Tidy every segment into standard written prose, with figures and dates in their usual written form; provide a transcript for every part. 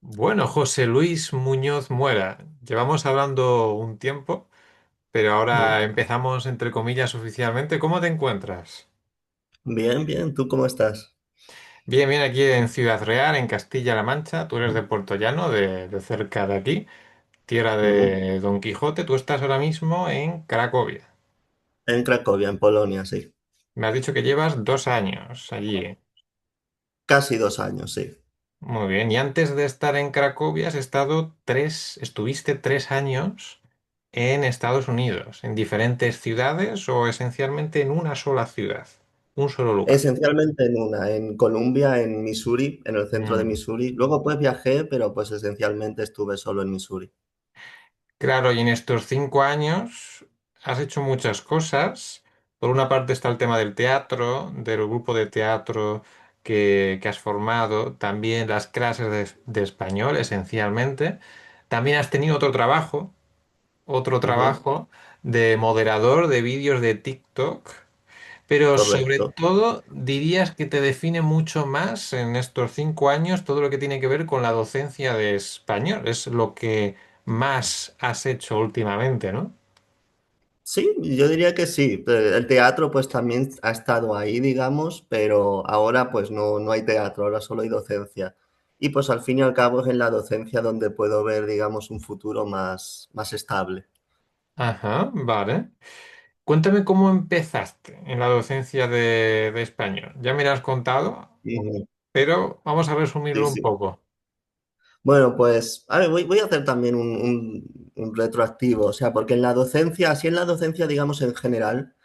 Bueno, José Luis Muñoz Muera, llevamos hablando un tiempo, pero Mm. ahora empezamos entre comillas oficialmente. ¿Cómo te encuentras? Bien, bien. ¿Tú cómo estás? Bien, bien, aquí en Ciudad Real, en Castilla-La Mancha. Tú eres de Puerto Llano, de cerca de aquí, tierra Ujú. de Don Quijote. Tú estás ahora mismo en Cracovia. En Cracovia, en Polonia, sí. Me has dicho que llevas 2 años allí. Casi 2 años, sí. Muy bien. Y antes de estar en Cracovia, estuviste 3 años en Estados Unidos, en diferentes ciudades o esencialmente en una sola ciudad, un solo lugar. Esencialmente en una, en Columbia, en Missouri, en el centro de Mm. Missouri. Luego pues viajé, pero pues esencialmente estuve solo en Missouri. Claro, y en estos 5 años has hecho muchas cosas. Por una parte está el tema del teatro, del grupo de teatro que has formado, también las clases de español, esencialmente. También has tenido otro Ujú. trabajo de moderador de vídeos de TikTok, pero sobre Correcto. todo dirías que te define mucho más en estos 5 años todo lo que tiene que ver con la docencia de español. Es lo que más has hecho últimamente, ¿no? Sí, yo diría que sí. El teatro pues también ha estado ahí, digamos, pero ahora pues no hay teatro, ahora solo hay docencia. Y pues al fin y al cabo es en la docencia donde puedo ver, digamos, un futuro más estable. Ajá, vale. Cuéntame cómo empezaste en la docencia de español. Ya me lo has contado, Ujú. pero vamos a Sí, resumirlo un sí. poco. Bueno, pues, a ver, voy a hacer también un retroactivo, o sea, porque en la docencia, así en la docencia, digamos, en general,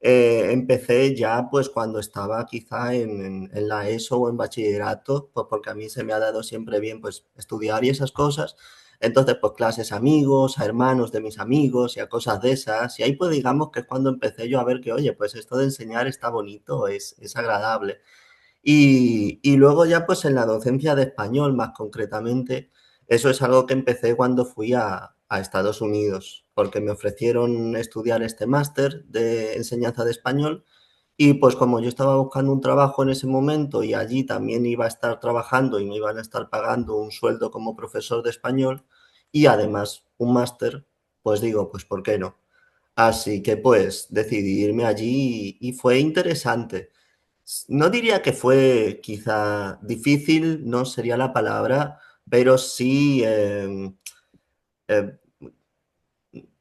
empecé ya pues cuando estaba quizá en la ESO o en bachillerato, pues porque a mí se me ha dado siempre bien pues estudiar y esas cosas. Entonces, pues clases a amigos, a hermanos de mis amigos y a cosas de esas. Y ahí pues digamos que es cuando empecé yo a ver que, oye, pues esto de enseñar está bonito, es agradable. Y luego ya pues en la docencia de español más concretamente, eso es algo que empecé cuando fui a Estados Unidos, porque me ofrecieron estudiar este máster de enseñanza de español y pues como yo estaba buscando un trabajo en ese momento y allí también iba a estar trabajando y me iban a estar pagando un sueldo como profesor de español y además un máster, pues digo, pues ¿por qué no? Así que pues decidí irme allí y fue interesante. No diría que fue quizá difícil, no sería la palabra, pero sí eh,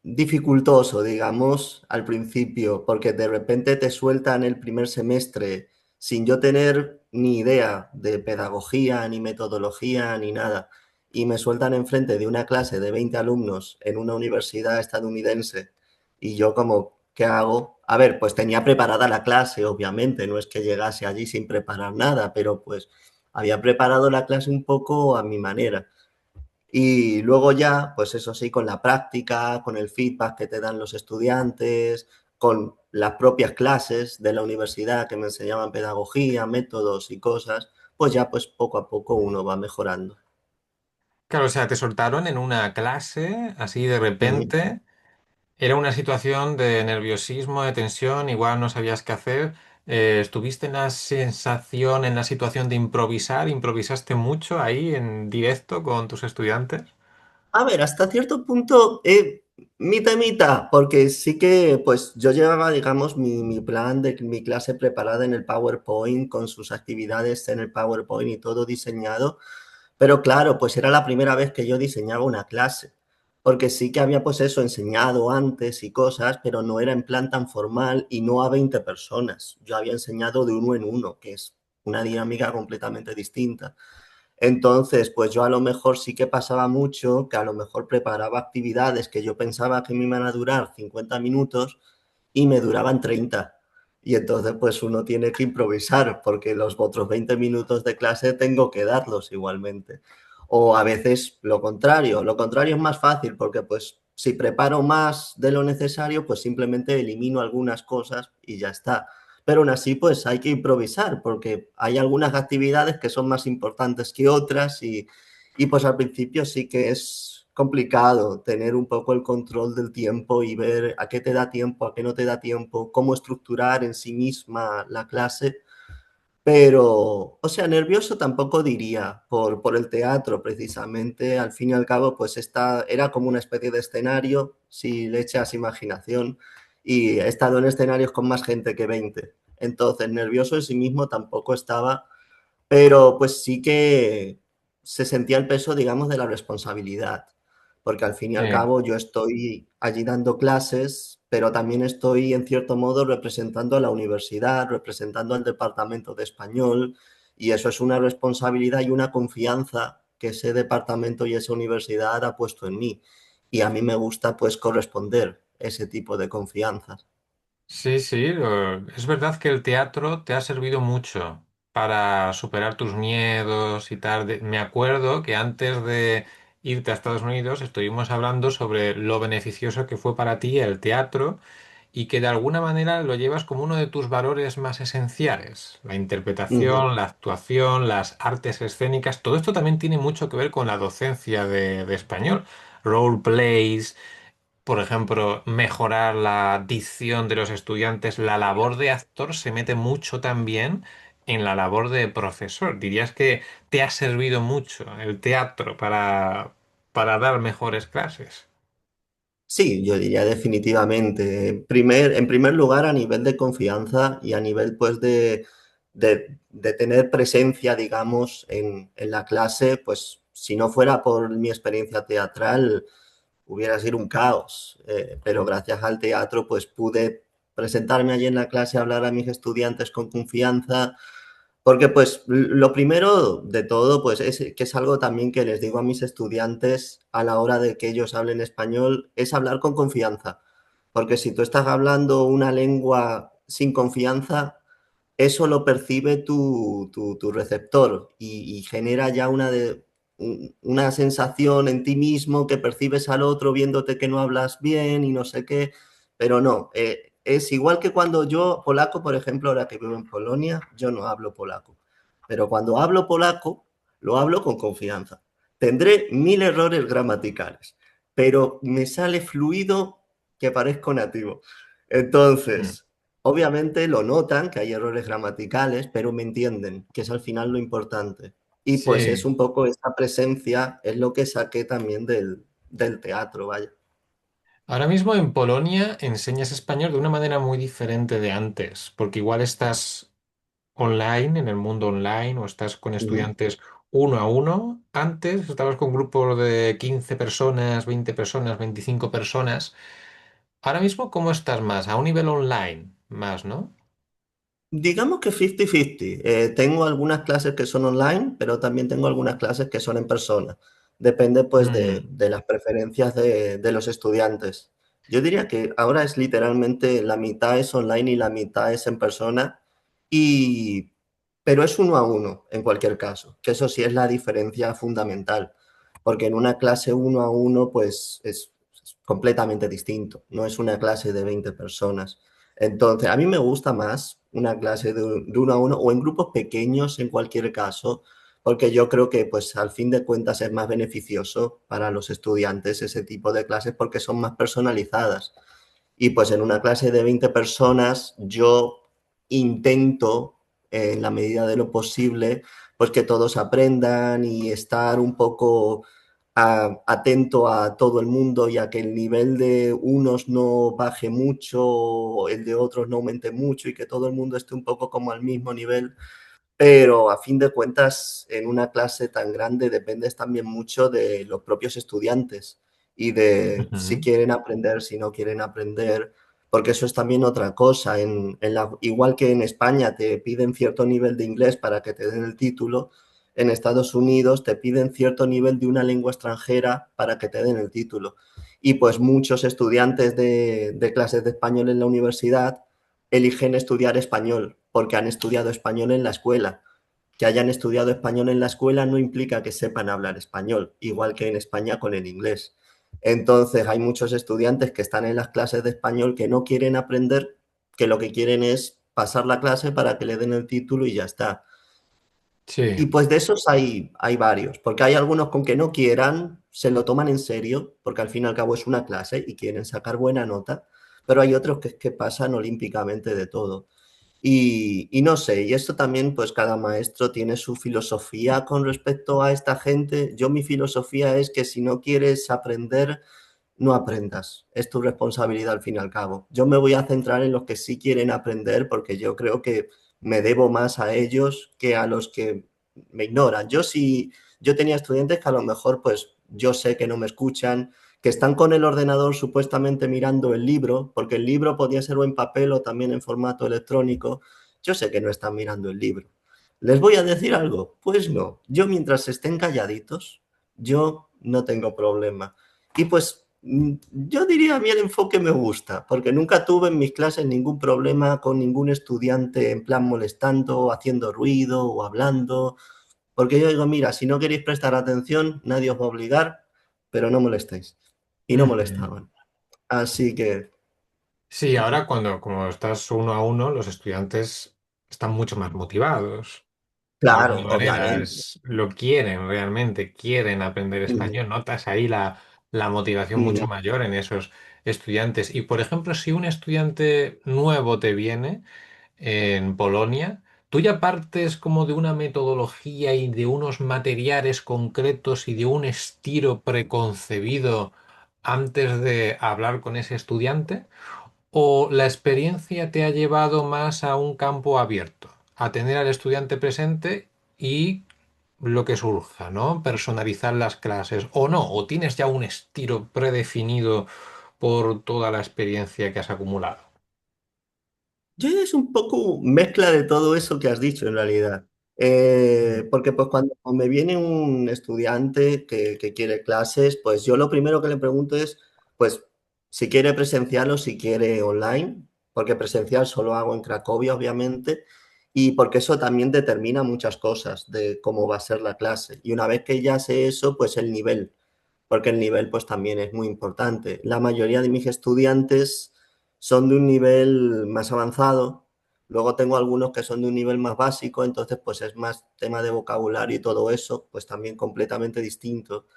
dificultoso, digamos, al principio, porque de repente te sueltan el primer semestre sin yo tener ni idea de pedagogía, ni metodología, ni nada, y me sueltan enfrente de una clase de 20 alumnos en una universidad estadounidense, y yo como, ¿qué hago? A ver, pues tenía preparada la clase, obviamente, no es que llegase allí sin preparar nada, pero pues había preparado la clase un poco a mi manera. Y luego ya, pues eso sí, con la práctica, con el feedback que te dan los estudiantes, con las propias clases de la universidad que me enseñaban pedagogía, métodos y cosas, pues ya pues poco a poco uno va mejorando. Claro, o sea, te soltaron en una clase así de Ujú. repente. Era una situación de nerviosismo, de tensión, igual no sabías qué hacer. ¿Estuviste en la sensación, en la situación de improvisar? ¿Improvisaste mucho ahí en directo con tus estudiantes? A ver, hasta cierto punto, mitad y mitad, porque sí que pues yo llevaba, digamos, mi plan de mi clase preparada en el PowerPoint, con sus actividades en el PowerPoint y todo diseñado. Pero claro, pues era la primera vez que yo diseñaba una clase, porque sí que había pues eso enseñado antes y cosas, pero no era en plan tan formal y no a 20 personas. Yo había enseñado de uno en uno, que es una dinámica completamente distinta. Entonces, pues yo a lo mejor sí que pasaba mucho, que a lo mejor preparaba actividades que yo pensaba que me iban a durar 50 minutos y me duraban 30. Y entonces, pues uno tiene que improvisar, porque los otros 20 minutos de clase tengo que darlos igualmente. O a veces lo contrario es más fácil, porque pues si preparo más de lo necesario, pues simplemente elimino algunas cosas y ya está. Pero aún así, pues hay que improvisar, porque hay algunas actividades que son más importantes que otras y pues al principio sí que es complicado tener un poco el control del tiempo y ver a qué te da tiempo, a qué no te da tiempo, cómo estructurar en sí misma la clase, Pero, o sea, nervioso tampoco diría por el teatro, precisamente. Al fin y al cabo, pues era como una especie de escenario, si le echas imaginación, y he estado en escenarios con más gente que 20. Entonces, nervioso en sí mismo tampoco estaba, pero pues sí que se sentía el peso, digamos, de la responsabilidad, porque al fin y al Sí. cabo yo estoy allí dando clases, pero también estoy en cierto modo representando a la universidad, representando al departamento de español, y eso es una responsabilidad y una confianza que ese departamento y esa universidad ha puesto en mí. Y a mí me gusta pues corresponder ese tipo de confianzas. Sí, sí, es verdad que el teatro te ha servido mucho para superar tus miedos y tal. Me acuerdo que antes de irte a Estados Unidos estuvimos hablando sobre lo beneficioso que fue para ti el teatro y que de alguna manera lo llevas como uno de tus valores más esenciales. La Ujú. interpretación, la actuación, las artes escénicas, todo esto también tiene mucho que ver con la docencia de español. Role plays, por ejemplo, mejorar la dicción de los estudiantes, la labor de actor se mete mucho también en la labor de profesor. ¿Dirías que te ha servido mucho el teatro para dar mejores clases? Sí, yo diría definitivamente. En primer lugar, a nivel de confianza y a nivel pues de tener presencia, digamos, en la clase, pues si no fuera por mi experiencia teatral, hubiera sido un caos. Pero gracias al teatro, pues pude presentarme allí en la clase, hablar a mis estudiantes con confianza, porque pues lo primero de todo, pues es que es algo también que les digo a mis estudiantes a la hora de que ellos hablen español, es hablar con confianza. Porque si tú estás hablando una lengua sin confianza, eso lo percibe tu receptor y genera ya una sensación en ti mismo que percibes al otro viéndote que no hablas bien y no sé qué, pero no, es igual que cuando yo, polaco, por ejemplo, ahora que vivo en Polonia, yo no hablo polaco, pero cuando hablo polaco, lo hablo con confianza. Tendré 1000 errores gramaticales, pero me sale fluido que parezco nativo. Mm. Entonces, obviamente lo notan, que hay errores gramaticales, pero me entienden, que es al final lo importante. Y pues es Sí. un poco esa presencia, es lo que saqué también del teatro, vaya. Ahora mismo en Polonia enseñas español de una manera muy diferente de antes, porque igual estás online, en el mundo online, o estás con Ujú. estudiantes uno a uno. Antes estabas con grupos de 15 personas, 20 personas, 25 personas. Ahora mismo, ¿cómo estás más? A un nivel online, más, ¿no? Digamos que 50-50. Tengo algunas clases que son online, pero también tengo algunas clases que son en persona. Depende pues Mm, de las preferencias de los estudiantes. Yo diría que ahora es literalmente la mitad es online y la mitad es en persona, y, pero es uno a uno en cualquier caso, que eso sí es la diferencia fundamental, porque en una clase uno a uno pues es completamente distinto, no es una clase de 20 personas. Entonces, a mí me gusta más una clase de uno a uno o en grupos pequeños en cualquier caso, porque yo creo que pues al fin de cuentas es más beneficioso para los estudiantes ese tipo de clases porque son más personalizadas. Y pues en una clase de 20 personas yo intento, en la medida de lo posible, pues que todos aprendan y estar un poco atento a todo el mundo y a que el nivel de unos no baje mucho, o el de otros no aumente mucho y que todo el mundo esté un poco como al mismo nivel, pero a fin de cuentas, en una clase tan grande dependes también mucho de los propios estudiantes y de si ujú. quieren aprender, si no quieren aprender, porque eso es también otra cosa. Igual que en España te piden cierto nivel de inglés para que te den el título, en Estados Unidos te piden cierto nivel de una lengua extranjera para que te den el título. Y pues muchos estudiantes de clases de español en la universidad eligen estudiar español porque han estudiado español en la escuela. Que hayan estudiado español en la escuela no implica que sepan hablar español, igual que en España con el inglés. Entonces hay muchos estudiantes que están en las clases de español que no quieren aprender, que lo que quieren es pasar la clase para que le den el título y ya está. Y Sí, pues de esos hay varios, porque hay algunos con que no quieran, se lo toman en serio, porque al fin y al cabo es una clase y quieren sacar buena nota, pero hay otros que es que pasan olímpicamente de todo. Y no sé, y esto también, pues cada maestro tiene su filosofía con respecto a esta gente. Yo mi filosofía es que si no quieres aprender, no aprendas. Es tu responsabilidad al fin y al cabo. Yo me voy a centrar en los que sí quieren aprender porque yo creo que me debo más a ellos que a los que me ignoran. Yo tenía estudiantes que a lo mejor pues yo sé que no me escuchan, que están con el ordenador supuestamente mirando el libro, porque el libro podía ser o en papel o también en formato electrónico. Yo sé que no están mirando el libro. ¿Les voy a decir algo? Pues no. Yo mientras estén calladitos, yo no tengo problema. Y pues yo diría a mí el enfoque me gusta, porque nunca tuve en mis clases ningún problema con ningún estudiante en plan molestando, o haciendo ruido o hablando, porque yo digo, mira, si no queréis prestar atención, nadie os va a obligar, pero no molestéis. Y no Ujú. molestaban. Así que, Sí, ahora cuando como estás uno a uno, los estudiantes están mucho más motivados. De alguna claro, manera obviamente. lo quieren realmente, quieren aprender Mm, español. Notas ahí la motivación mucho mm. mayor en esos estudiantes. Y por ejemplo, si un estudiante nuevo te viene en Polonia, tú ya partes como de una metodología y de unos materiales concretos y de un estilo preconcebido antes de hablar con ese estudiante. ¿O la experiencia te ha llevado más a un campo abierto, a tener al estudiante presente y lo que surja, ¿no? Personalizar las clases o no, o tienes ya un estilo predefinido por toda la experiencia que has acumulado? Yo es un poco mezcla de todo eso que has dicho en realidad. Porque pues cuando me viene un estudiante que quiere clases, pues yo lo primero que le pregunto es, pues, si quiere presencial o si quiere online, porque presencial solo hago en Cracovia, obviamente, y porque eso también determina muchas cosas de cómo va a ser la clase. Y una vez que ya sé eso, pues el nivel, porque el nivel pues también es muy importante. La mayoría de mis estudiantes son de un nivel más avanzado, luego tengo algunos que son de un nivel más básico, entonces pues es más tema de vocabulario y todo eso, pues también completamente distinto.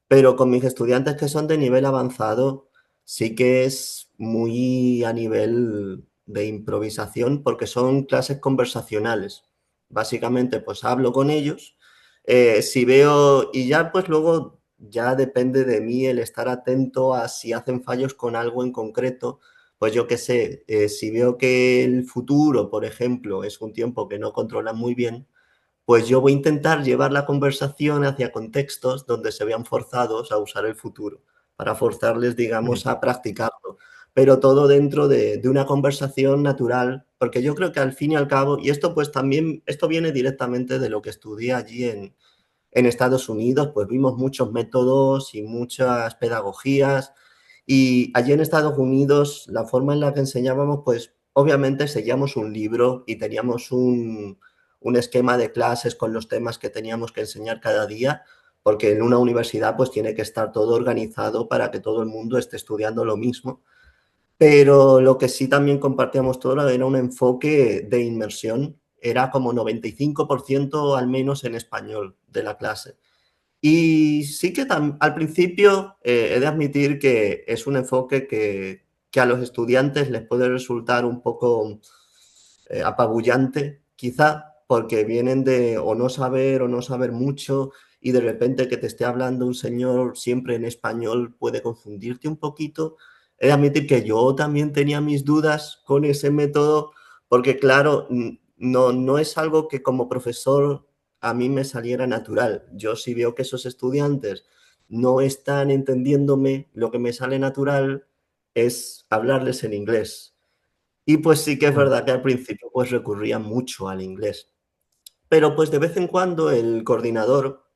Pero con mis estudiantes que son de nivel avanzado, sí que es muy a nivel de improvisación porque son clases conversacionales. Básicamente, pues hablo con ellos. Si veo, y ya pues luego ya depende de mí el estar atento a si hacen fallos con algo en concreto. Pues yo qué sé, si veo que el futuro, por ejemplo, es un tiempo que no controlan muy bien, pues yo voy a intentar llevar la conversación hacia contextos donde se vean forzados a usar el futuro, para forzarles, digamos, a practicarlo, pero todo dentro de una conversación natural, porque yo creo que al fin y al cabo, y esto pues también, esto viene directamente de lo que estudié allí en Estados Unidos, pues vimos muchos métodos y muchas pedagogías. Y allí en Estados Unidos, la forma en la que enseñábamos, pues obviamente seguíamos un libro y teníamos un esquema de clases con los temas que teníamos que enseñar cada día, porque en una universidad pues tiene que estar todo organizado para que todo el mundo esté estudiando lo mismo. Pero lo que sí también compartíamos todo era un enfoque de inmersión, era como 95% al menos en español de la clase. Y sí que al principio he de admitir que es un enfoque que a los estudiantes les puede resultar un poco apabullante, quizá, porque vienen de o no saber mucho y de repente que te esté hablando un señor siempre en español puede confundirte un poquito. He de admitir que yo también tenía mis dudas con ese método, porque claro, no es algo que como profesor a mí me saliera natural. Yo si veo que esos estudiantes no están entendiéndome, lo que me sale natural es hablarles en inglés. Y pues sí que es verdad que al principio pues recurría mucho al inglés. Pero pues de vez en cuando el coordinador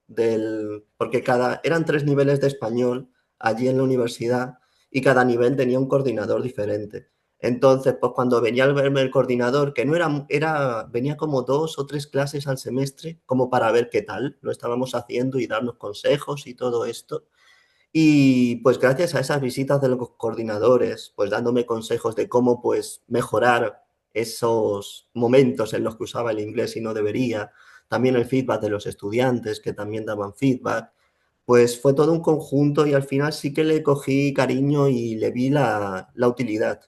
porque eran 3 niveles de español allí en la universidad y cada nivel tenía un coordinador diferente. Entonces, pues cuando venía al verme el coordinador, que no venía como 2 o 3 clases al semestre, como para ver qué tal lo estábamos haciendo y darnos consejos y todo esto. Y pues gracias a esas visitas de los coordinadores, pues dándome consejos de cómo pues mejorar esos momentos en los que usaba el inglés y no debería, también el feedback de los estudiantes que también daban feedback, pues fue todo un conjunto y al final sí que le cogí cariño y le vi la utilidad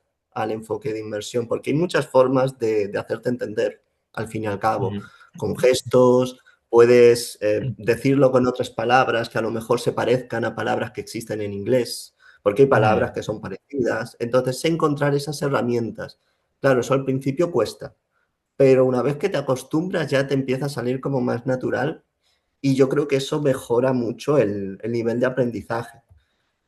al enfoque de inmersión, porque hay muchas formas de hacerte entender, al fin y al cabo, Mm, con gestos, puedes decirlo con otras palabras que a lo mejor se parezcan a palabras que existen en inglés, porque hay palabras mm, que son parecidas. Entonces, sé encontrar esas herramientas. Claro, eso al principio cuesta, pero una vez que te acostumbras ya te empieza a salir como más natural y yo creo que eso mejora mucho el nivel de aprendizaje.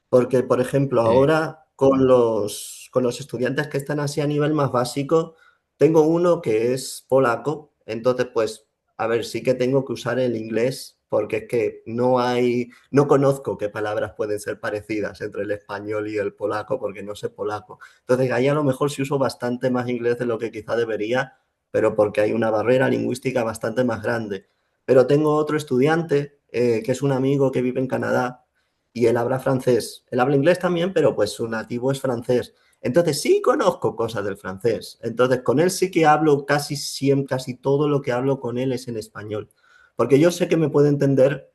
Porque, por ejemplo, sí. ahora con los estudiantes que están así a nivel más básico, tengo uno que es polaco, entonces pues, a ver, sí que tengo que usar el inglés porque es que no conozco qué palabras pueden ser parecidas entre el español y el polaco porque no sé polaco. Entonces ahí a lo mejor sí uso bastante más inglés de lo que quizá debería, pero porque hay una barrera lingüística bastante más grande. Pero tengo otro estudiante que es un amigo que vive en Canadá y él habla francés. Él habla inglés también, pero pues su nativo es francés. Entonces sí conozco cosas del francés. Entonces con él sí que hablo casi siempre, casi todo lo que hablo con él es en español. Porque yo sé que me puede entender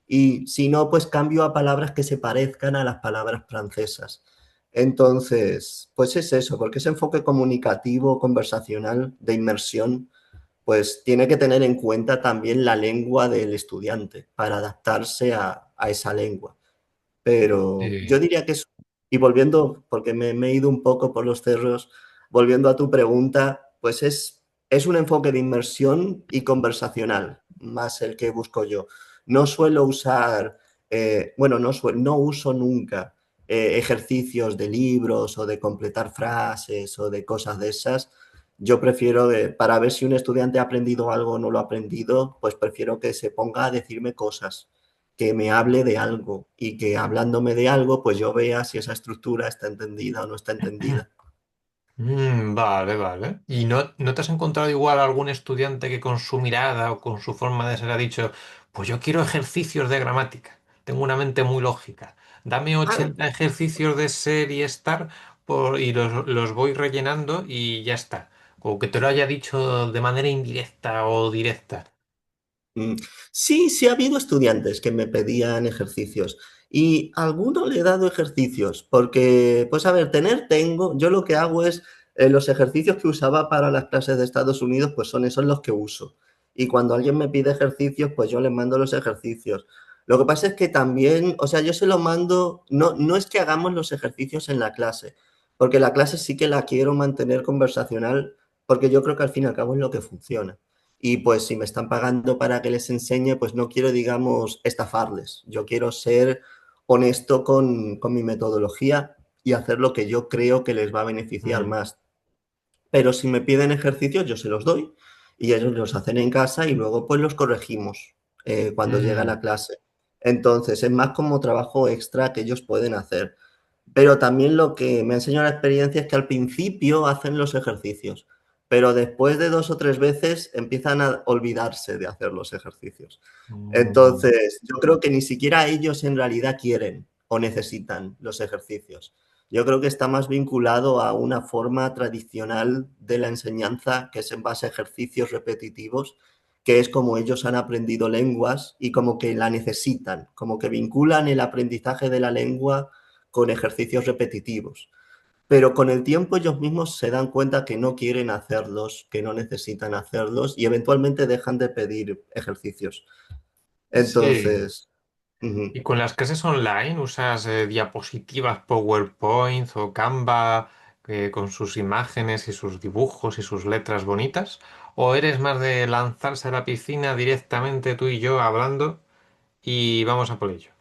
y si no, pues cambio a palabras que se parezcan a las palabras francesas. Entonces, pues es eso, porque ese enfoque comunicativo, conversacional, de inmersión, pues tiene que tener en cuenta también la lengua del estudiante para adaptarse a esa lengua. Pero Sí. yo diría que es, y volviendo, porque me he ido un poco por los cerros, volviendo a tu pregunta, pues es un enfoque de inmersión y conversacional, más el que busco yo. No suelo usar, bueno, no uso nunca ejercicios de libros o de completar frases o de cosas de esas. Yo prefiero, para ver si un estudiante ha aprendido algo o no lo ha aprendido, pues prefiero que se ponga a decirme cosas que me hable de algo y que hablándome de algo, pues yo vea si esa estructura está entendida o no está entendida. Vale, vale. ¿Y no te has encontrado igual algún estudiante que con su mirada o con su forma de ser ha dicho, pues yo quiero ejercicios de gramática, tengo una mente muy lógica, dame Ah, 80 ejercicios de ser y estar y los voy rellenando y ya está? O que te lo haya dicho de manera indirecta o directa. mm, sí, sí ha habido estudiantes que me pedían ejercicios y a alguno le he dado ejercicios porque, pues a ver, tengo, yo lo que hago es los ejercicios que usaba para las clases de Estados Unidos, pues son esos los que uso. Y cuando alguien me pide ejercicios, pues yo le mando los ejercicios. Lo que pasa es que también, o sea, yo se lo mando, no es que hagamos los ejercicios en la clase, porque la clase sí que la quiero mantener conversacional, porque yo creo que al fin y al cabo es lo que funciona. Y pues si me están pagando para que les enseñe, pues no quiero, digamos, estafarles. Yo quiero ser honesto con mi metodología y hacer lo que yo creo que les va a beneficiar Mm, más. Pero si me piden ejercicios, yo se los doy y ellos los hacen en casa y luego pues los corregimos cuando llega mm, la clase. Entonces es más como trabajo extra que ellos pueden hacer. Pero también lo que me ha enseñado la experiencia es que al principio hacen los ejercicios, pero después de dos o tres veces empiezan a olvidarse de hacer los ejercicios. mm. Entonces, yo creo que ni siquiera ellos en realidad quieren o necesitan los ejercicios. Yo creo que está más vinculado a una forma tradicional de la enseñanza que es en base a ejercicios repetitivos, que es como ellos han aprendido lenguas y como que la necesitan, como que vinculan el aprendizaje de la lengua con ejercicios repetitivos. Pero con el tiempo ellos mismos se dan cuenta que no quieren hacerlos, que no necesitan hacerlos y eventualmente dejan de pedir ejercicios. Sí. Entonces, ujú. ¿Y con las clases online usas diapositivas PowerPoint o Canva con sus imágenes y sus dibujos y sus letras bonitas? ¿O eres más de lanzarse a la piscina directamente tú y yo hablando y vamos a por ello?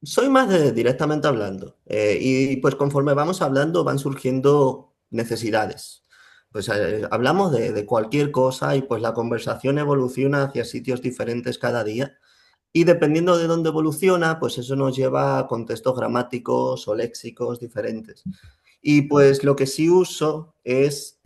Soy más de directamente hablando. Y pues conforme vamos hablando van surgiendo necesidades. Pues hablamos de cualquier cosa y pues la conversación evoluciona hacia sitios diferentes cada día. Y dependiendo de dónde evoluciona, pues eso nos lleva a contextos gramáticos o léxicos diferentes. Y pues lo que sí uso es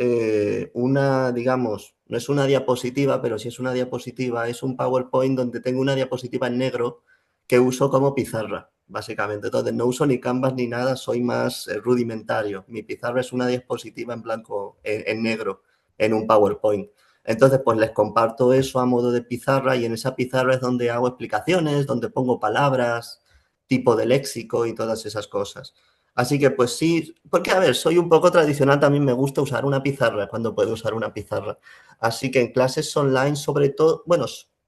una, digamos, no es una diapositiva, pero sí es una diapositiva, es un PowerPoint donde tengo una diapositiva en negro que uso como pizarra, básicamente. Entonces no uso ni Canvas ni nada, soy más rudimentario. Mi pizarra es una diapositiva en blanco, en negro, en un PowerPoint. Entonces, pues les comparto eso a modo de pizarra y en esa pizarra es donde hago explicaciones, donde pongo palabras, tipo de léxico y todas esas cosas. Así que pues sí, porque a ver, soy un poco tradicional, también me gusta usar una pizarra cuando puedo usar una pizarra. Así que en clases online, sobre todo, bueno,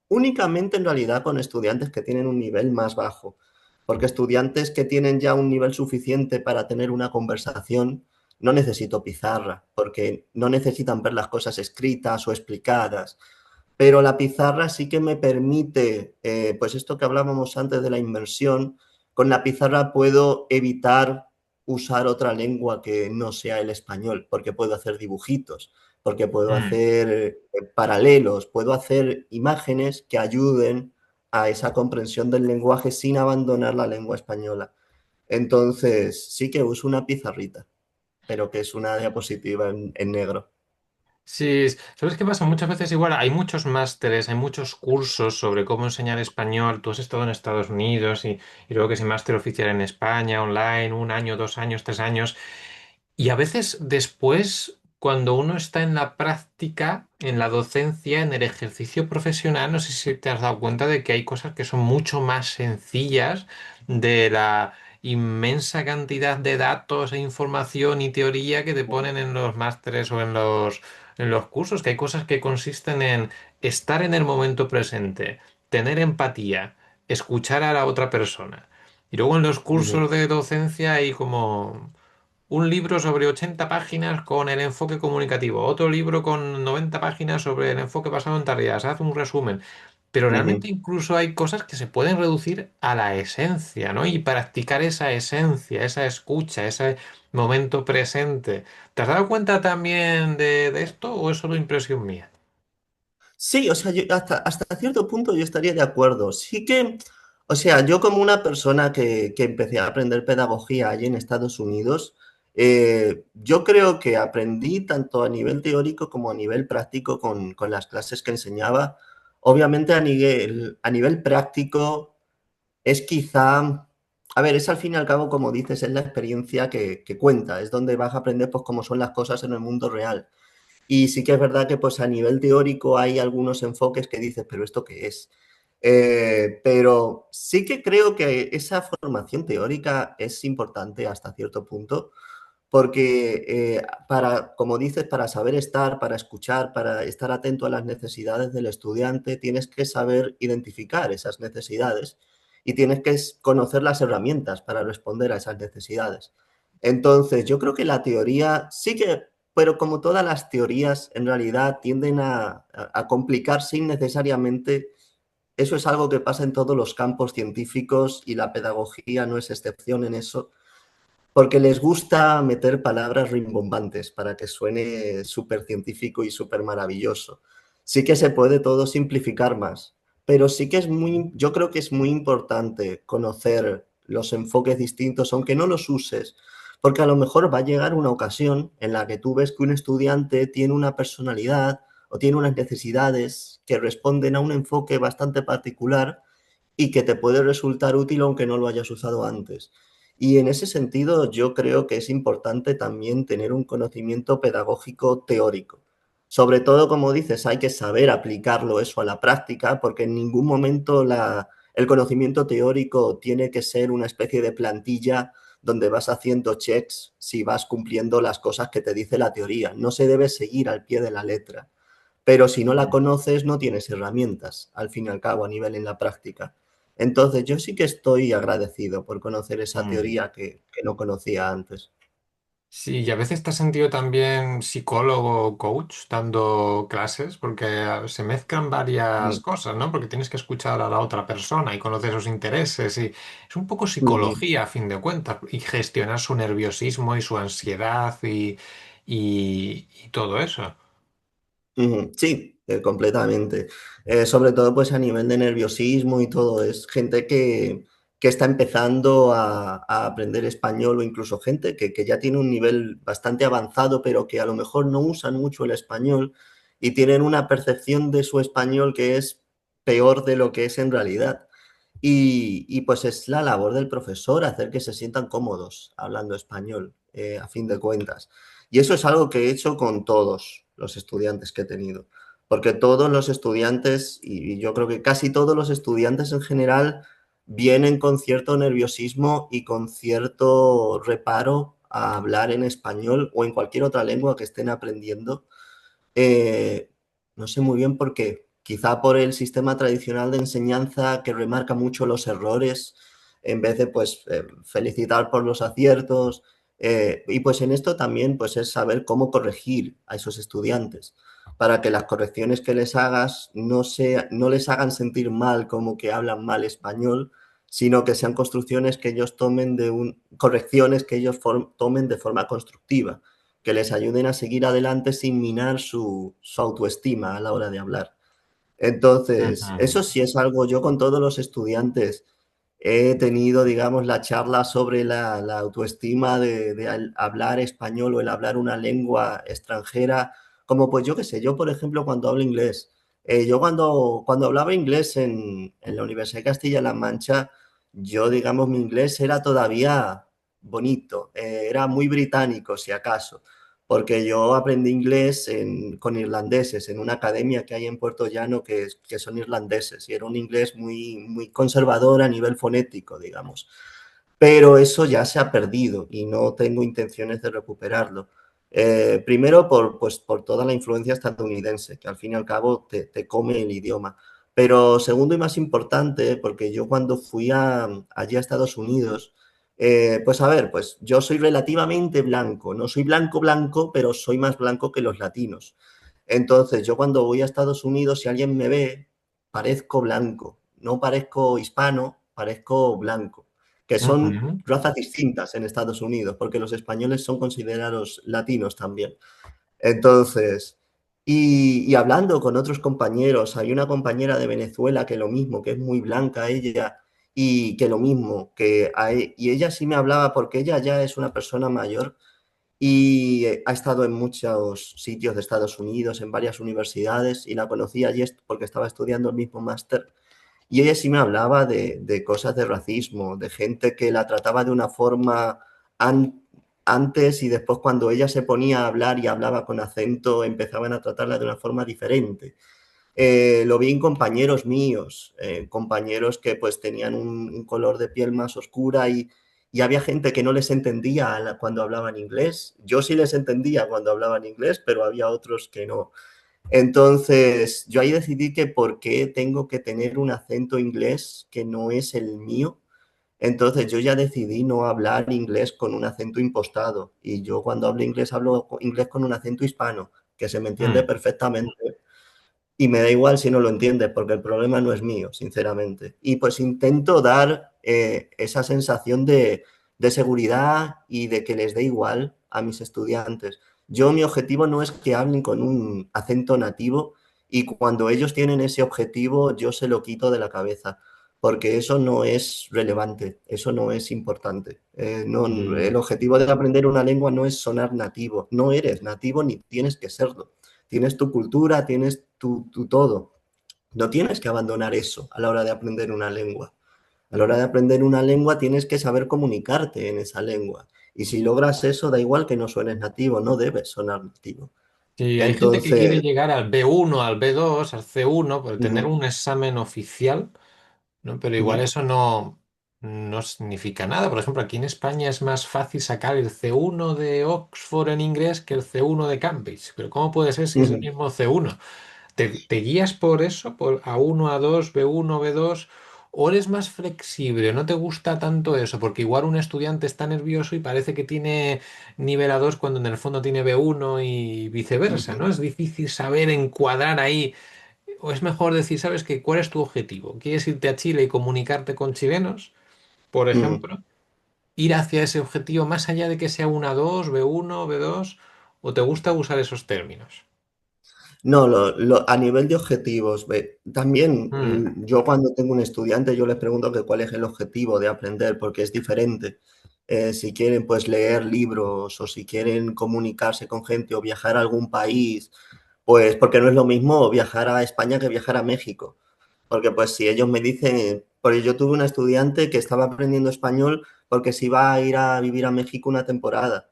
únicamente en realidad con estudiantes que tienen un nivel más bajo, porque estudiantes que tienen ya un nivel suficiente para tener una conversación, no necesito pizarra, porque no necesitan ver las cosas escritas o explicadas. Pero la pizarra sí que me permite, pues esto que hablábamos antes de la inmersión, con la pizarra puedo evitar usar otra lengua que no sea el español, porque puedo hacer dibujitos, porque puedo Mm. hacer paralelos, puedo hacer imágenes que ayuden a esa comprensión del lenguaje sin abandonar la lengua española. Entonces, sí que uso una pizarrita, pero que es una diapositiva en negro. Sí, ¿sabes qué pasa? Muchas veces igual hay muchos másteres, hay muchos cursos sobre cómo enseñar español. Tú has estado en Estados Unidos y luego que ese máster oficial en España, online, un año, 2 años, 3 años. Y a veces después, cuando uno está en la práctica, en la docencia, en el ejercicio profesional, no sé si te has dado cuenta de que hay cosas que son mucho más sencillas de la inmensa cantidad de datos e información y teoría que te ponen en los másteres o en los cursos, que hay cosas que consisten en estar en el momento presente, tener empatía, escuchar a la otra persona. Y luego en los Ujú, cursos de docencia hay como un libro sobre 80 páginas con el enfoque comunicativo, otro libro con 90 páginas sobre el enfoque basado en tareas, haz un resumen. Pero realmente ujú. incluso hay cosas que se pueden reducir a la esencia, ¿no? Y practicar esa esencia, esa escucha, ese momento presente. ¿Te has dado cuenta también de esto o es solo impresión mía? Sí, o sea, hasta cierto punto yo estaría de acuerdo. Sí que, o sea, yo como una persona que empecé a aprender pedagogía allí en Estados Unidos, yo creo que aprendí tanto a nivel teórico como a nivel práctico con las clases que enseñaba. Obviamente a nivel práctico es quizá, a ver, es al fin y al cabo, como dices, es la experiencia que cuenta, es donde vas a aprender pues cómo son las cosas en el mundo real. Y sí que es verdad que pues a nivel teórico hay algunos enfoques que dices, pero ¿esto qué es? Pero sí que creo que esa formación teórica es importante hasta cierto punto, porque como dices, para saber estar, para escuchar, para estar atento a las necesidades del estudiante, tienes que saber identificar esas necesidades y tienes que conocer las herramientas para responder a esas necesidades. Entonces, yo creo que la teoría sí que, pero como todas las teorías, en realidad tienden a complicarse innecesariamente. Eso es algo que pasa en todos los campos científicos y la pedagogía no es excepción en eso, porque les gusta meter palabras rimbombantes para que suene súper científico y súper maravilloso. Sí que se puede todo simplificar más, pero sí que yo creo que es muy importante conocer los enfoques distintos, aunque no los uses, porque a lo mejor va a llegar una ocasión en la que tú ves que un estudiante tiene una personalidad o tiene unas necesidades que responden a un enfoque bastante particular y que te puede resultar útil aunque no lo hayas usado antes. Y en ese sentido, yo creo que es importante también tener un conocimiento pedagógico teórico. Sobre todo, como dices, hay que saber aplicarlo eso a la práctica, porque en ningún momento el conocimiento teórico tiene que ser una especie de plantilla donde vas haciendo checks si vas cumpliendo las cosas que te dice la teoría. No se debe seguir al pie de la letra. Pero si no la conoces, no tienes herramientas, al fin y al cabo, a nivel en la práctica. Entonces, yo sí que estoy agradecido por conocer esa Mm. teoría que no conocía antes. Sí, y a veces te has sentido también psicólogo o coach dando clases, porque se mezclan varias Mm, cosas, ¿no? Porque tienes que escuchar a la otra persona y conocer sus intereses y es un poco ujú, psicología a fin de cuentas y gestionar su nerviosismo y su ansiedad y todo eso. ujú. Sí, completamente. Sobre todo, pues a nivel de nerviosismo y todo, es gente que está empezando a aprender español o incluso gente que ya tiene un nivel bastante avanzado, pero que a lo mejor no usan mucho el español y tienen una percepción de su español que es peor de lo que es en realidad. Y pues es la labor del profesor hacer que se sientan cómodos hablando español, a fin de cuentas. Y eso es algo que he hecho con todos los estudiantes que he tenido, porque todos los estudiantes, y yo creo que casi todos los estudiantes en general, vienen con cierto nerviosismo y con cierto reparo a hablar en español o en cualquier otra lengua que estén aprendiendo. Eh, no sé muy bien por qué. Quizá por el sistema tradicional de enseñanza que remarca mucho los errores en vez de pues felicitar por los aciertos. Y pues en esto también pues es saber cómo corregir a esos estudiantes para que las correcciones que les hagas no les hagan sentir mal como que hablan mal español, sino que sean construcciones que ellos tomen correcciones que ellos tomen de forma constructiva, que les ayuden a seguir adelante sin minar su autoestima a la hora de hablar. Entonces, Ujú. eso sí es algo, yo con todos los estudiantes he tenido, digamos, la charla sobre la autoestima de hablar español o el hablar una lengua extranjera, como pues yo qué sé, yo por ejemplo cuando hablo inglés, yo cuando hablaba inglés en la Universidad de Castilla-La Mancha, yo digamos mi inglés era todavía bonito, era muy británico si acaso, porque yo aprendí inglés con irlandeses en una academia que hay en Puerto Llano que son irlandeses y era un inglés muy, muy conservador a nivel fonético, digamos. Pero eso ya se ha perdido y no tengo intenciones de recuperarlo. Primero pues, por toda la influencia estadounidense, que al fin y al cabo te come el idioma. Pero segundo y más importante, porque yo cuando fui allí a Estados Unidos, pues a ver, pues yo soy relativamente blanco, no soy blanco blanco, pero soy más blanco que los latinos. Entonces, yo cuando voy a Estados Unidos, si alguien me ve, parezco blanco, no parezco hispano, parezco blanco, que son Ujú. razas distintas en Estados Unidos, porque los españoles son considerados latinos también. Entonces, y hablando con otros compañeros, hay una compañera de Venezuela que lo mismo, que es muy blanca ella, y que lo mismo, y ella sí me hablaba porque ella ya es una persona mayor y ha estado en muchos sitios de Estados Unidos, en varias universidades, y la conocí allí porque estaba estudiando el mismo máster. Y ella sí me hablaba de cosas de racismo, de gente que la trataba de una forma an- antes y después cuando ella se ponía a hablar y hablaba con acento, empezaban a tratarla de una forma diferente. Lo vi en compañeros míos, compañeros que pues tenían un color de piel más oscura y había gente que no les entendía cuando hablaban inglés. Yo sí les entendía cuando hablaban inglés, pero había otros que no. Entonces, yo ahí decidí que por qué tengo que tener un acento inglés que no es el mío. Entonces, yo ya decidí no hablar inglés con un acento impostado. Y yo cuando hablo inglés con un acento hispano, que se me entiende Mm. perfectamente y me da igual si no lo entiendes, porque el problema no es mío, sinceramente. Y pues intento dar esa sensación de seguridad y de que les dé igual a mis estudiantes. Yo mi objetivo no es que hablen con un acento nativo y cuando ellos tienen ese objetivo yo se lo quito de la cabeza, porque eso no es relevante, eso no es importante. El Y, objetivo de aprender una lengua no es sonar nativo, no eres nativo ni tienes que serlo. Tienes tu cultura, tienes tu todo. No tienes que abandonar eso a la hora de aprender una lengua. A la hora de aprender una lengua tienes que saber comunicarte en esa lengua. Y si logras eso, da igual que no suenes nativo, no debes sonar nativo. y hay gente que Entonces, quiere llegar al B1, al B2, al C1, por tener ujú, un examen oficial, ¿no? Pero igual ujú, eso no significa nada. Por ejemplo, aquí en España es más fácil sacar el C1 de Oxford en inglés que el C1 de Cambridge. Pero ¿cómo puede ser si es el ujú, mismo C1? ¿Te guías por eso, por A1, A2, B1, B2? ¿O eres más flexible? ¿No te gusta tanto eso? Porque igual un estudiante está nervioso y parece que tiene nivel A2 cuando en el fondo tiene B1 y viceversa, ujú, ¿no? Es difícil saber encuadrar ahí. ¿O es mejor decir, sabes qué, cuál es tu objetivo? ¿Quieres irte a Chile y comunicarte con chilenos, por ujú. ejemplo? ¿Ir hacia ese objetivo más allá de que sea una A2, B1, B2? ¿O te gusta usar esos términos? No, a nivel de objetivos, también Mm, yo cuando tengo un estudiante, yo les pregunto que cuál es el objetivo de aprender, porque es diferente. Si quieren pues leer libros o si quieren comunicarse con gente o viajar a algún país, pues porque no es lo mismo viajar a España que viajar a México. Porque pues si ellos me dicen, porque yo tuve una estudiante que estaba aprendiendo español porque se iba a ir a vivir a México una temporada.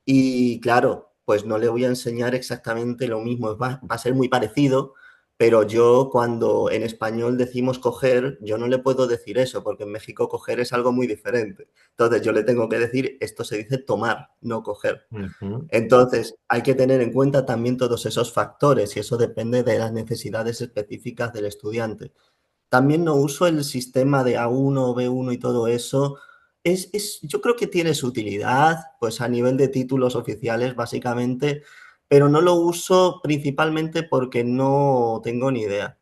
Y claro, pues no le voy a enseñar exactamente lo mismo, va a ser muy parecido, pero yo cuando en español decimos coger, yo no le puedo decir eso, porque en México coger es algo muy diferente. Entonces yo le tengo que decir, esto se dice tomar, no coger. Ujú, Entonces, hay que tener en cuenta también todos esos factores y eso depende de las necesidades específicas del estudiante. También no uso el sistema de A1, B1 y todo eso. Yo creo que tiene su utilidad, pues a nivel de títulos oficiales, básicamente, pero no lo uso principalmente porque no tengo ni idea.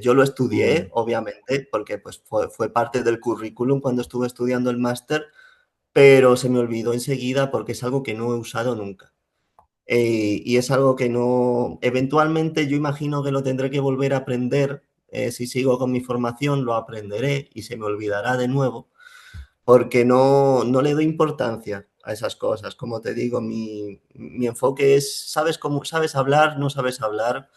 Yo lo estudié, mm, obviamente, porque pues, fue parte del currículum cuando estuve estudiando el máster, pero se me olvidó enseguida porque es algo que no he usado nunca. Y es algo que no, eventualmente yo imagino que lo tendré que volver a aprender. Si sigo con mi formación, lo aprenderé y se me olvidará de nuevo, porque no le doy importancia a esas cosas. Como te digo, mi enfoque es, ¿sabes cómo, sabes hablar? ¿No sabes hablar?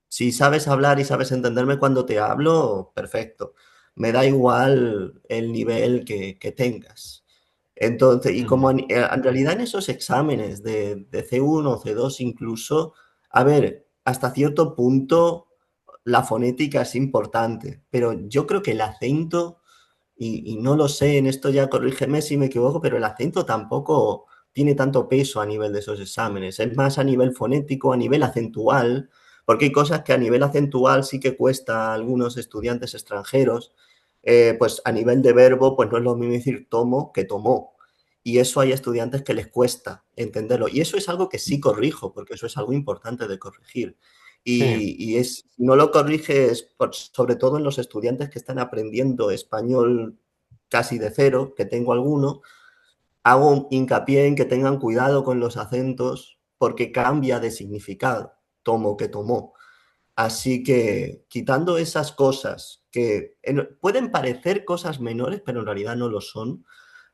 Si sabes hablar y sabes entenderme cuando te hablo, perfecto. Me da igual el nivel que tengas. Entonces, y como mm, en realidad en esos exámenes de C1 o C2 incluso, a ver, hasta cierto punto la fonética es importante, pero yo creo que el acento, y no lo sé, en esto ya corrígeme si me equivoco, pero el acento tampoco tiene tanto peso a nivel de esos exámenes, es más a nivel fonético, a nivel acentual, porque hay cosas que a nivel acentual sí que cuesta a algunos estudiantes extranjeros, pues a nivel de verbo, pues no es lo mismo decir tomo que tomó. Y eso hay estudiantes que les cuesta entenderlo. Y eso es algo que sí corrijo, porque eso es algo importante de corregir. sí, Si no lo corriges, sobre todo en los estudiantes que están aprendiendo español casi de cero, que tengo alguno, hago hincapié en que tengan cuidado con los acentos porque cambia de significado, tomo que tomó. Así que quitando esas cosas que pueden parecer cosas menores, pero en realidad no lo son,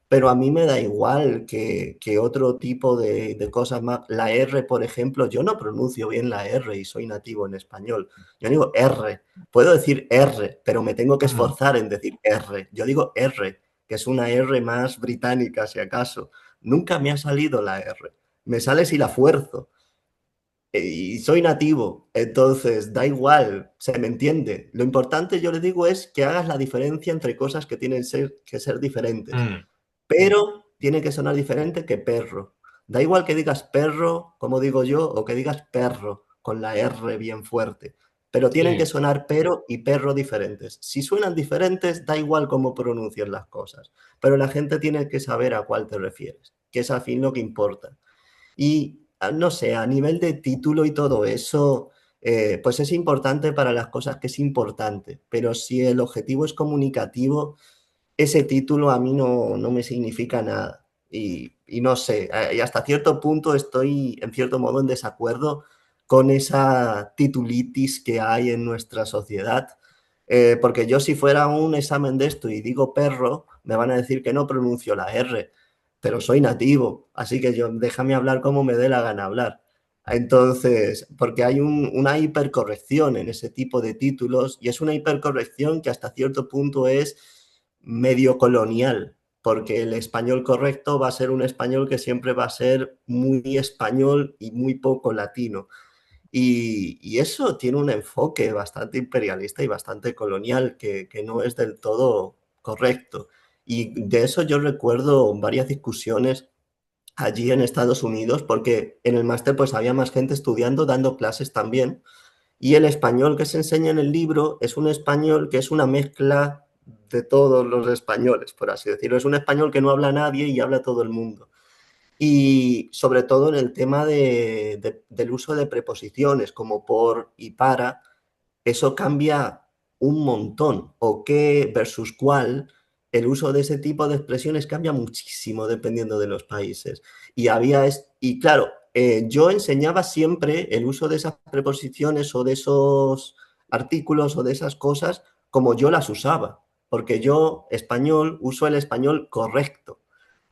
pero a mí me da igual que otro tipo de cosas más. La R, por ejemplo, yo no pronuncio bien la R y soy nativo en español. Yo digo R. Puedo decir R, pero me tengo que mm, esforzar en decir R. Yo digo R, que es una R más británica, si acaso. Nunca me ha salido la R. Me sale si la fuerzo. Y soy nativo, entonces da igual, se me entiende. Lo importante, yo le digo, es que hagas la diferencia entre cosas que tienen que ser diferentes, mm, pero tiene que sonar diferente que perro. Da igual que digas perro, como digo yo, o que digas perro, con la R bien fuerte, pero tienen que sí, sonar pero y perro diferentes. Si suenan diferentes, da igual cómo pronuncias las cosas, pero la gente tiene que saber a cuál te refieres, que es al fin lo que importa. Y no sé, a nivel de título y todo eso, pues es importante para las cosas que es importante, pero si el objetivo es comunicativo, ese título a mí no me significa nada. Y no sé, y hasta cierto punto estoy en cierto modo en desacuerdo con esa titulitis que hay en nuestra sociedad. Porque yo si fuera un examen de esto y digo perro, me van a decir que no pronuncio la R, pero soy nativo, así que yo déjame hablar como me dé la gana hablar. Entonces, porque hay una hipercorrección en ese tipo de títulos y es una hipercorrección que hasta cierto punto es medio colonial, porque el español correcto va a ser un español que siempre va a ser muy español y muy poco latino. Y eso tiene un enfoque bastante imperialista y bastante colonial que no es del todo correcto. Y de eso yo recuerdo varias discusiones allí en Estados Unidos, porque en el máster pues había más gente estudiando, dando clases también, y el español que se enseña en el libro es un español que es una mezcla de todos los españoles, por así decirlo. Es un español que no habla nadie y habla todo el mundo. Y sobre todo en el tema del uso de preposiciones como por y para, eso cambia un montón. O qué versus cuál, el uso de ese tipo de expresiones cambia muchísimo dependiendo de los países. Y claro, yo enseñaba siempre el uso de esas preposiciones o de esos artículos o de esas cosas como yo las usaba, porque yo, español, uso el español correcto.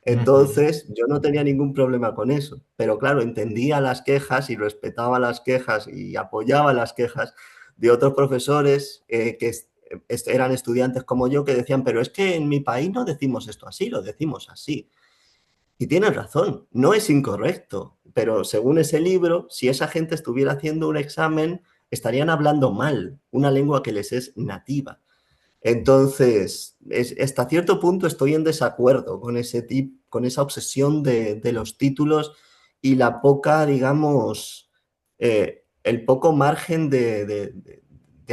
ujú, Entonces, yo no tenía ningún problema con eso, pero claro, entendía las quejas y respetaba las quejas y apoyaba las quejas de otros profesores eran estudiantes como yo que decían, pero es que en mi país no decimos esto así, lo decimos así. Y tienen razón, no es incorrecto, pero según ese libro, si esa gente estuviera haciendo un examen, estarían hablando mal una lengua que les es nativa. Entonces, hasta cierto punto estoy en desacuerdo con con esa obsesión de los títulos y la poca, digamos, el poco margen de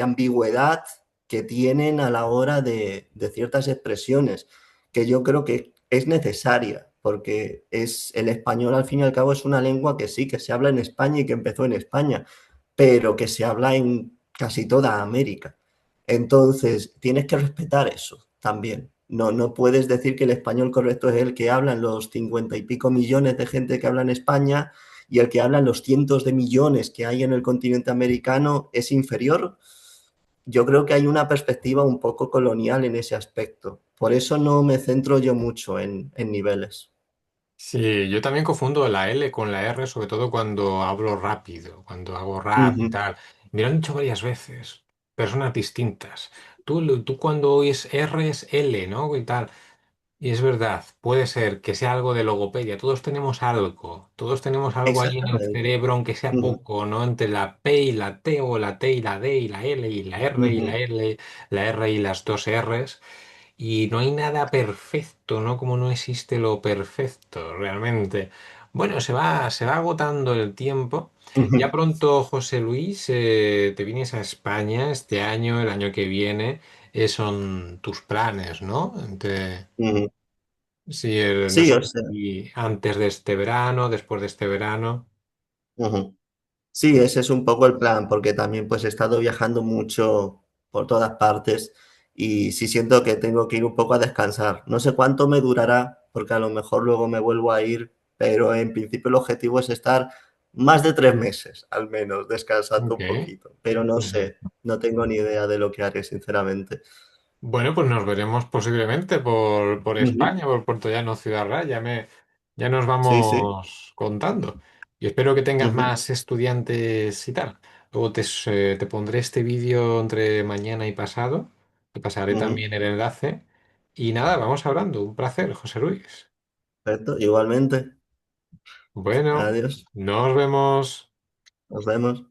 ambigüedad que tienen a la hora de ciertas expresiones, que yo creo que es necesaria, porque el español al fin y al cabo es una lengua que sí, que se habla en España y que empezó en España, pero que se habla en casi toda América. Entonces, tienes que respetar eso también. No, no puedes decir que el español correcto es el que hablan los 50 y pico millones de gente que habla en España y el que hablan los cientos de millones que hay en el continente americano es inferior. Yo creo que hay una perspectiva un poco colonial en ese aspecto. Por eso no me centro yo mucho en niveles. Sí, yo también confundo la L con la R, sobre todo cuando hablo rápido, cuando hago rap y Ujú. tal. Me lo han dicho varias veces, personas distintas. Tú cuando oyes R es L, ¿no? Y tal. Y es verdad, puede ser que sea algo de logopedia. Todos tenemos algo ahí en el Exactamente. cerebro, aunque sea Ujú, poco, ¿no? Entre la P y la T, o la T y la D, y la L y la R y la ujú, L, la R y las dos Rs. Y no hay nada perfecto, ¿no? Como no existe lo perfecto, realmente. Bueno, se va agotando el tiempo. Ya ujú, pronto, José Luis, te vienes a España este año, el año que viene. Son tus planes, ¿no? ujú. Sí, no Sí, sé o sea. si antes de este verano, después de este verano. Ujú. Sí, ese es un poco el plan, porque también pues he estado viajando mucho por todas partes y sí siento que tengo que ir un poco a descansar. No sé cuánto me durará, porque a lo mejor luego me vuelvo a ir, pero en principio el objetivo es estar más de 3 meses, al menos, descansando Ok. un poquito. Pero no sé, no tengo ni idea de lo que haré, sinceramente. Bueno, pues nos veremos posiblemente por Ujú. España, por Puerto Llano, Ciudad Real. Ya nos Sí, sí. vamos contando. Y espero que tengas Ujú, más estudiantes y tal. Luego te pondré este vídeo entre mañana y pasado. Te pasaré ujú. también el enlace. Y nada, vamos hablando. Un placer, José Luis. Perfecto, igualmente. Bueno, Adiós. nos vemos. Nos vemos.